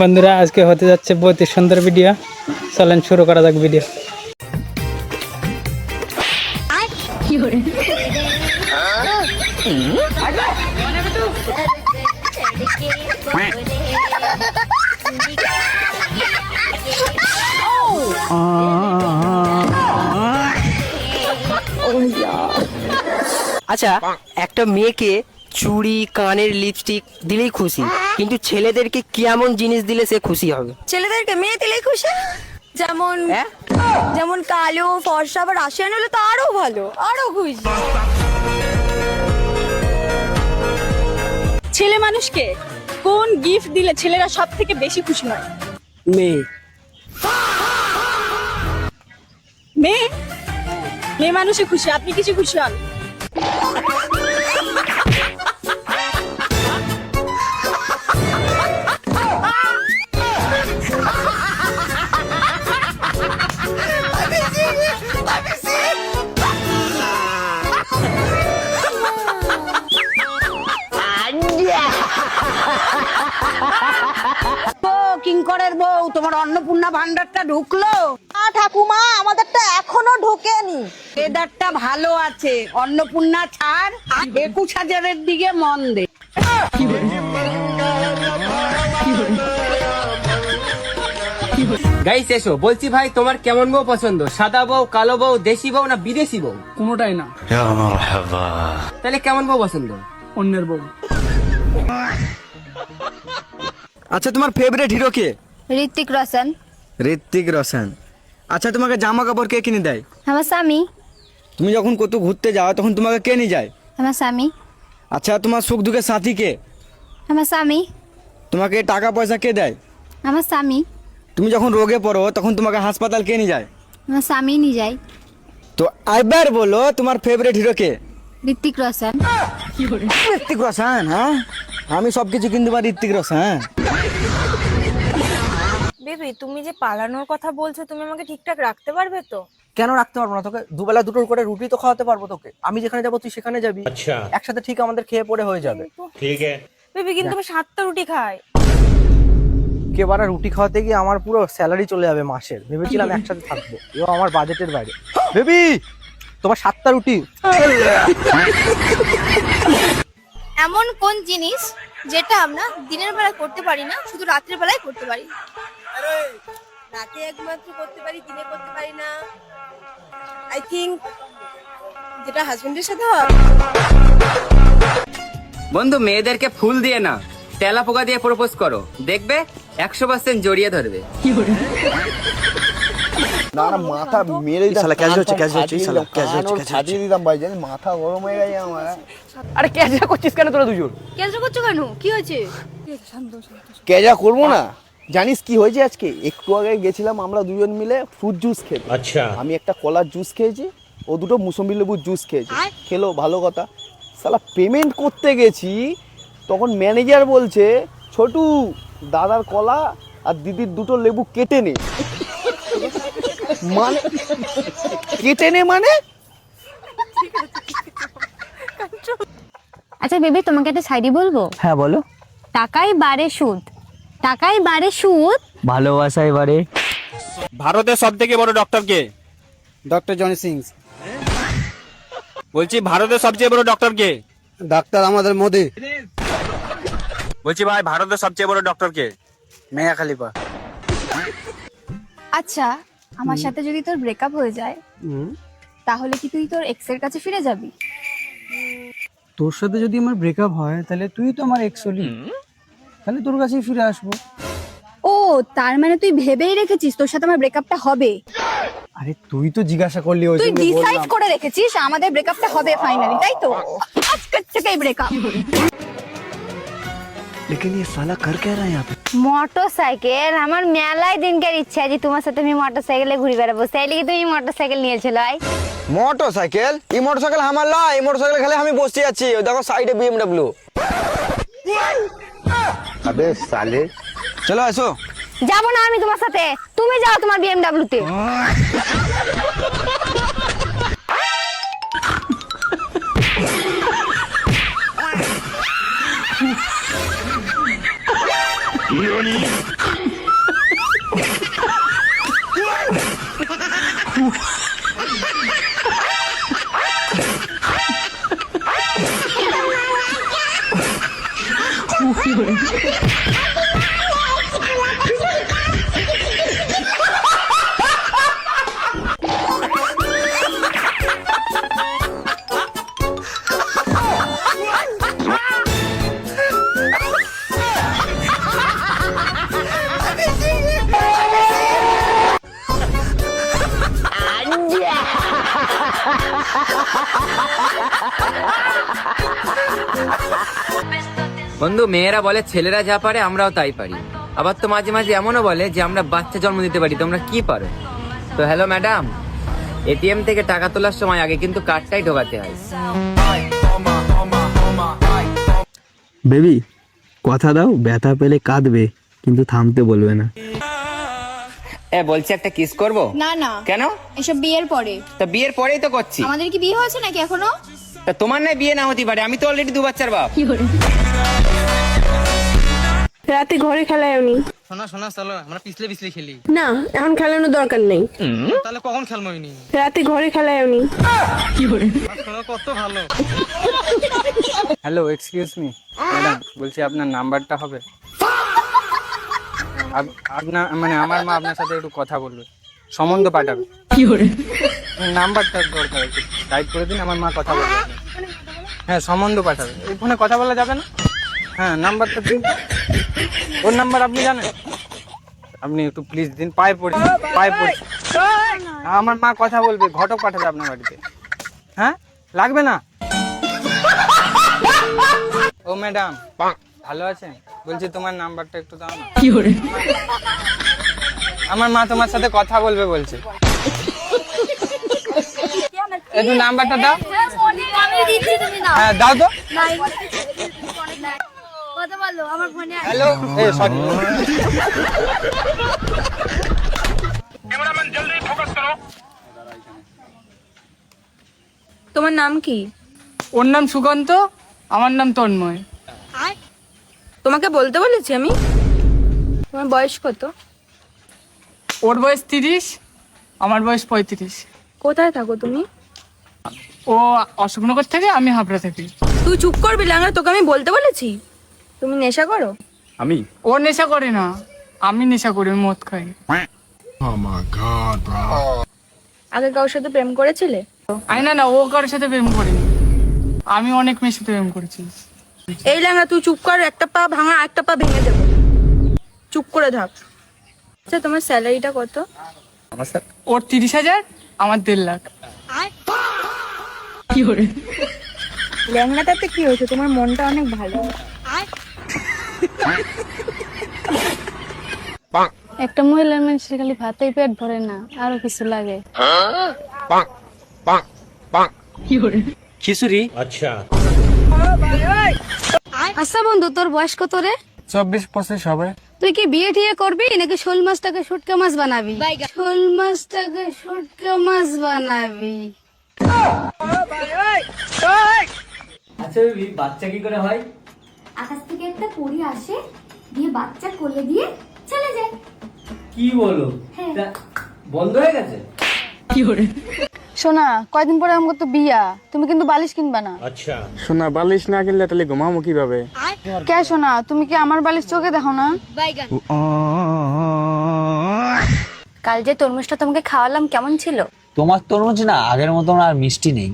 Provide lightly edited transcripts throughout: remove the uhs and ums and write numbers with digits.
বন্ধুরা আজকে হতে যাচ্ছে বহুত সুন্দর ভিডিও, চলেন শুরু করা যাক ভিডিও। আচ্ছা, একটা মেয়েকে চুড়ি, কানের লিপস্টিক দিলেই খুশি, কিন্তু ছেলেদেরকে কেমন জিনিস দিলে সে খুশি হবে? ছেলেদেরকে মেয়ে দিলেই খুশি। যেমন হ্যাঁ? যেমন কালো, ফর্সা বা রাশিয়ান হলে তো আরো ভালো, আরো খুশি। ছেলে মানুষকে কোন গিফট দিলে ছেলেরা সব থেকে বেশি খুশি হয়? মেয়ে। মেয়ে মেয়ে মানুষে খুশি, আপনি কিছু খুশি হন? কিঙ্করের বউ, তোমার অন্নপূর্ণা ভান্ডারটা ঢুকলো? ঠাকুমা, আমাদেরটা এখনো ঢোকেনি। এদারটা ভালো আছে, অন্নপূর্ণা ছাড়, 21,000-এর দিকে মন দে। গাইস এসো, বলছি ভাই তোমার কেমন বউ পছন্দ? সাদা বউ, কালো বউ, দেশি বউ না বিদেশি বউ? কোনোটাই না, তাহলে কেমন বউ পছন্দ? অন্যের বউ। আচ্ছা, তোমার ফেভারিট হিরো কে? ঋত্বিক রোশন। ঋত্বিক রোশন। আচ্ছা, তোমাকে জামা কাপড় কে কিনে দেয়? আমার স্বামী। তুমি যখন কোথাও ঘুরতে যাও তখন তোমাকে কে নিয়ে যায়? আমার স্বামী। আচ্ছা, তোমার সুখ দুঃখের সাথী কে? আমার স্বামী। তোমাকে টাকা পয়সা কে দেয়? আমার স্বামী। তুমি যখন রোগে পড়ো তখন তোমাকে হাসপাতাল কে নিয়ে যায়? আমার স্বামী নিয়ে যায়। তো এবার বলো তোমার ফেভারিট হিরো কে? ঋত্বিক রোশন। ঋত্বিক রোশন? হ্যাঁ, আমি সবকিছু কিনতে পারি ঋত্বিক রোশন। হ্যাঁ। বেবি, তুমি যে পালানোর কথা বলছো, তুমি আমাকে ঠিকঠাক রাখতে পারবে তো? কেন রাখতে পারবো না? তোকে দুবেলা দুটো করে রুটি তো খাওয়াতে পারবো তোকে। আমি যেখানে যাবো তুই সেখানে যাবি। আচ্ছা, একসাথে ঠিক আমাদের খেয়ে পড়ে হয়ে যাবে। বেবি, কিন্তু আমি 7টা রুটি খাই। একেবারে রুটি খাওয়াতে গিয়ে আমার পুরো স্যালারি চলে যাবে মাসের। ভেবেছিলাম একসাথে থাকবো, এবার আমার বাজেটের বাইরে। বেবি, তোমার 7টা রুটি। এমন কোন জিনিস যেটা আমরা দিনের বেলা করতে পারি না, শুধু রাত্রের বেলায় করতে পারি? রাতে একমাত্র করতে পারি, দিনে করতে পারি না। আই থিংক যেটা হাজবেন্ডের সাথে হয়। বন্ধু, মেয়েদেরকে ফুল দিয়ে না, তেলা পোকা দিয়ে প্রপোজ করো, দেখবে 100% জড়িয়ে ধরবে। না না, মাথা মেরে দিতাম। শালা ক্যাচ হচ্ছে, ক্যাচ হচ্ছে, শালা ক্যাচ হচ্ছে, ক্যাচ হচ্ছে। ছাড়িয়ে দিতাম ভাই, জানি মাথা গরম হয়ে গেছে আমার। আরে ক্যাজা করছিস কেন তোরা দুজন? কেন করছো কেন? কি হয়েছে? কেজা করবো না? জানিস কি হয়েছে আজকে? একটু আগে গেছিলাম আমরা দুজন মিলে ফ্রুট জুস খেতে। আচ্ছা, আমি একটা কলার জুস খেয়েছি, ও দুটো মুসম্বি লেবুর জুস খেয়েছে। খেলো, ভালো কথা। শালা পেমেন্ট করতে গেছি, তখন ম্যানেজার বলছে, ছোটু দাদার কলা আর দিদির দুটো লেবু কেটে নে। মানে কেটে নে মানে? আচ্ছা বেবি, তোমাকে একটা শায়রি বলবো? হ্যাঁ বলো। টাকাই বাড়ে সুদ, টাকাই বাড়ে সুদ, ভালোবাসা এবারে। ভারতের সব থেকে বড় ডক্টর কে? Doctor Johnny Singh. বলছি ভারতের সবচেয়ে বড় ডক্টর কে? ডাক্তার আমাদের মোদি। বলছি ভাই, ভারতের সবচেয়ে বড় ডক্টর কে? মেয়া খালিফা। আচ্ছা, আমার সাথে যদি তোর ব্রেকআপ হয়ে যায়, তাহলে কি তুই তোর এক্স এর কাছে ফিরে যাবি? তোর সাথে যদি আমার ব্রেকআপ হয় তাহলে তুই তো আমার এক্স হলি, তাহলে তোর কাছেই ফিরে আসবো। ও, তার মানে তুই ভেবেই রেখেছিস তোর সাথে আমার ব্রেকআপটা হবে? আরে তুই তো জিজ্ঞাসা করলি, ওই তুই জন্য ডিসাইড বললাম। করে রেখেছিস আমাদের ব্রেকআপটা হবে ফাইনালি, তাই তো? আজকের থেকেই ব্রেকআপ। लेकिन ये साला कर क्या रहा है यहाँ पे? মোটরসাইকেল আমার মেলায় দিনকার ইচ্ছা যে তোমার সাথে আমি মোটরসাইকেলে ঘুরে বেড়াবো, তাই কি তুমি মোটরসাইকেল নিয়েছিল? মোটরসাইকেল? এই মোটরসাইকেল আমার লয়, এই মোটরসাইকেল খেলে আমি বসে আছি। ওই দেখো সাইডে BMW। আবে সালে, চলো আসো। যাবো না আমি তোমার সাথে, তুমি যাও তোমার BMW তে।何 বন্ধু, মেয়েরা বলে ছেলেরা যা পারে আমরাও তাই পারি, আবার তো মাঝে মাঝে এমনও বলে যে আমরা বাচ্চা জন্ম দিতে পারি, তোমরা কি পারো? তো হ্যালো ম্যাডাম, এটিএম থেকে টাকা তোলার সময় আগে কিন্তু কার্ডটাই ঢোকাতে হয়। বেবি কথা দাও, ব্যথা পেলে কাঁদবে কিন্তু থামতে বলবে না। বলছি একটা কিস করব? না না, কেন? এসব বিয়ের পরে। তা বিয়ের পরেই তো করছি। আমাদের কি বিয়ে হয়েছে নাকি এখনো? তা তোমার না বিয়ে না হতে পারে, আমি তো অলরেডি 2 বাচ্চার বাপ। রাতে ঘরে খেলায় উনি শোনা চলো আমরা পিছলে খেলি। না, এখন খেলানোর দরকার নেই। তাহলে কখন খেলবো? রাতে ঘরে খেলায় উনি। কত ভালো। হ্যালো, এক্সকিউজ মি ম্যাডাম, বলছি আপনার নাম্বারটা হবে? আপনার মানে আমার মা আপনার সাথে একটু কথা বলবে, সম্বন্ধ পাঠাবে। নাম্বারটা দরকার, একটু টাইপ করে দিন, আমার মা কথা বলবে। হ্যাঁ, সম্বন্ধ পাঠাবে। এই ফোনে কথা বলা যাবে না? হ্যাঁ, নাম্বারটা দিন। ওর নাম্বার আপনি জানেন? আপনি একটু প্লিজ দিন, পায়ে পড়ি। আমার মা কথা বলবে, ঘটক পাঠাবে আপনার বাড়িতে। হ্যাঁ, লাগবে না? ও ম্যাডাম, ভালো আছেন? বলছি তোমার নাম্বারটা একটু দাও না। আমার মা তোমার সাথে কথা বলবে বলছে। একটু নাম্বারটা দাও। হ্যাঁ, দাও তো। Hello, sorry. তোমার নাম কি? ওর নাম সুকান্ত, আমার নাম তন্ময়। তোমাকে বলতে বলেছি আমি? তোমার বয়স কত? ওর বয়স 30, আমার বয়স 35। কোথায় থাকো তুমি? ও অশোকনগর থেকে, আমি হাবড়া থাকি। তুই চুপ করবি ল্যাংড়া, তোকে আমি বলতে বলেছি? তুমি নেশা করো? ও নেশা করে না, আমি নেশা করি, আমি মদ খাই। আগে কারোর সাথে প্রেম করেছিলে? না, ও কারোর সাথে প্রেম করেনি, আমি অনেক মেয়ের সাথে প্রেম করেছি। এই ল্যাংড়া তুই চুপ কর, একটা পা ভাঙা একটা পা ভেঙে দেবো, চুপ করে থাক। আচ্ছা, তোমার স্যালারিটা কত? ওর 30,000, আমার 1.5 লাখ। ল্যাংড়াটাতে কি হয়েছে? তোমার মনটা অনেক ভালো। একটা মহিলার মানুষের খালি ভাতেই পেট ভরে না, আরো কিছু লাগে। খিচুড়ি। আচ্ছা আচ্ছা বন্ধু, তোর বয়স কত রে? 24-25 হবে। তুই কি বিয়ে ঠিয়ে করবি নাকি শোল মাছটাকে শুটকা মাছ বানাবি? শোল মাছটাকে শুটকা মাছ বানাবি। আচ্ছা বেবি, বাচ্চা কি করে হয়? আকাশ থেকে একটা পরী আসে, দিয়ে বাচ্চা কোলে দিয়ে চলে যায়। কি বলো? বন্ধ হয়ে গেছে? শোনা, কয়দিন পরে আমার তো বিয়া, তুমি কিন্তু বালিশ কিনবা না। শোনা, বালিশ না কিনলে তাহলে ঘুমাবো কিভাবে? কে শোনা, তুমি কি আমার বালিশ চোখে দেখো না? কাল যে তরমুজটা তোমাকে খাওয়ালাম কেমন ছিল? তোমার তরমুজ না আগের মতন আর মিষ্টি নেই।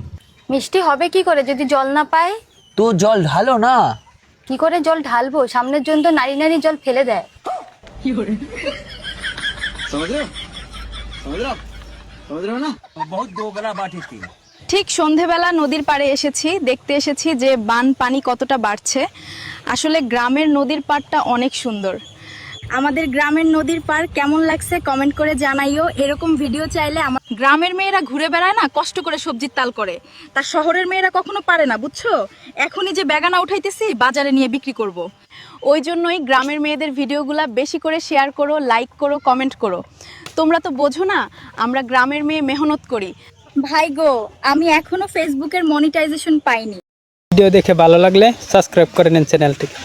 মিষ্টি হবে কি করে যদি জল না পায়? তো জল ঢালো না। কি করে জল ঢালবো? সামনের জন তো নারী নারী জল ফেলে দেয়। ঠিক সন্ধেবেলা নদীর পাড়ে এসেছি, দেখতে এসেছি যে বান পানি কতটা বাড়ছে। আসলে গ্রামের নদীর পাড়টা অনেক সুন্দর। আমাদের গ্রামের নদীর পাড় কেমন লাগছে কমেন্ট করে জানাইও। এরকম ভিডিও চাইলে আমার গ্রামের মেয়েরা ঘুরে বেড়ায় না, কষ্ট করে সবজির তাল করে, তার শহরের মেয়েরা কখনো পারে না, বুঝছো? এখনই যে বেগানা উঠাইতেছি বাজারে নিয়ে বিক্রি করব। ওই জন্যই গ্রামের মেয়েদের ভিডিওগুলা বেশি করে শেয়ার করো, লাইক করো, কমেন্ট করো। তোমরা তো বোঝো না আমরা গ্রামের মেয়ে মেহনত করি। ভাই গো, আমি এখনো ফেসবুকের মনিটাইজেশন পাইনি। ভিডিও দেখে ভালো লাগলে সাবস্ক্রাইব করে নেন চ্যানেলটিকে।